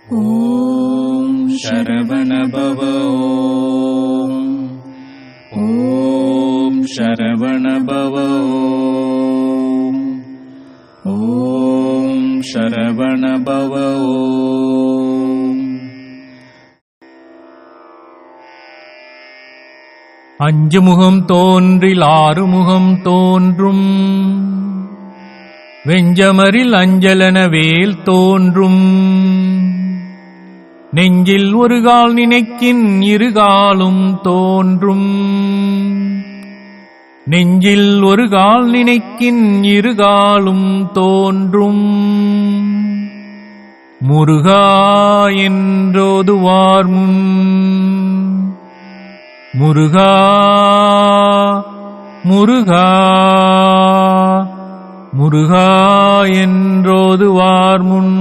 ஓம் சரவணபவ. ஓம் சரவணபவ. ஓம் சரவணபவ. அஞ்சு முகம் தோன்றில் ஆறு முகம் தோன்றும், வெஞ்சமரில் அஞ்சலன வேல் தோன்றும். நெஞ்சில் ஒரு கால் நினைக்கின் இருகாலும் தோன்றும், நெஞ்சில் ஒரு கால் நினைக்கின் இருகாலும் தோன்றும். முருகா என்றோதுவார் முன், முருகா முருகா முருகா என்றோதுவார் முன்.